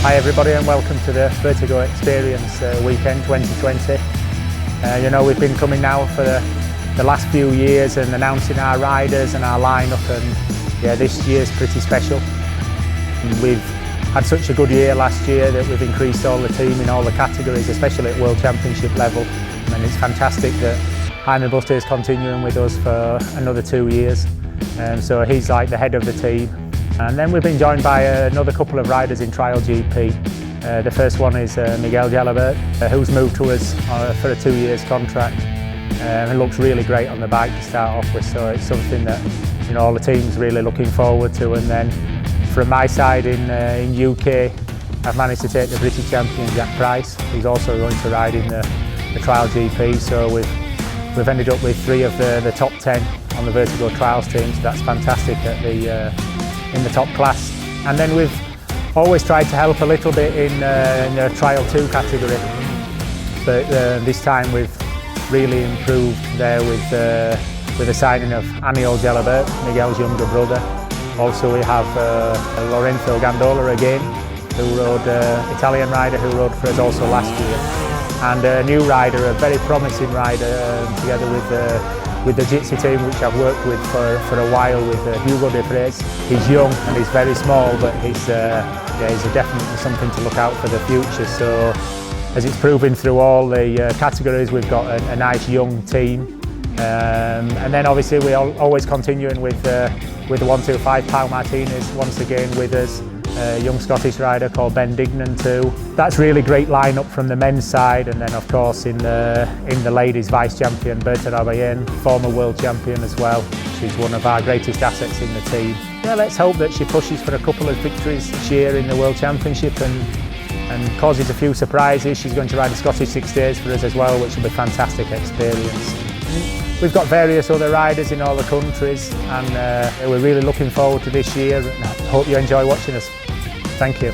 Hi everybody and welcome to the Vertigo Experience Weekend 2020. You know, we've been coming now for the last few years and announcing our riders and our lineup, and yeah, this year's pretty special. And we've had such a good year last year that we've increased all the team in all the categories, especially at World Championship level, and it's fantastic that Jaime Busta is continuing with us for another 2 years, and so he's like the head of the team. And then we've been joined by another couple of riders in Trial GP. The first one is Miguel Jalabert, who's moved to us for a 2 years contract. He looks really great on the bike to start off with, so it's something that, you know, all the team's really looking forward to. And then from my side in UK, I've managed to take the British champion Jack Price. He's also going to ride in the Trial GP, so we've ended up with 3 of the top 10 on the Vertigo Trials team, so that's fantastic at in the top class. And then we've always tried to help a little bit in the Trial 2 category, but this time we've really improved there with the signing of Aniol Jalabert, Miguel's younger brother. Also we have Lorenzo Gandola again, who rode Italian rider who rode for us also last year, and a new rider, a very promising rider, together with the Jitsi team, which I've worked with for a while, with Hugo de Prez. He's young and he's very small, but he's definitely something to look out for the future. So as it's proven through all the categories, we've got a nice young team. And then obviously we're always continuing with the 125 Pau Martinez once again with us. A young Scottish rider called Ben Dignan too. That's really great lineup from the men's side, and then of course in the ladies, vice champion Berta Rabayen, former world champion as well. She's one of our greatest assets in the team. Yeah, let's hope that she pushes for a couple of victories this year in the World Championship and causes a few surprises. She's going to ride the Scottish 6 days for us as well, which will be a fantastic experience. We've got various other riders in all the countries, and we're really looking forward to this year, and I hope you enjoy watching us. Thank you.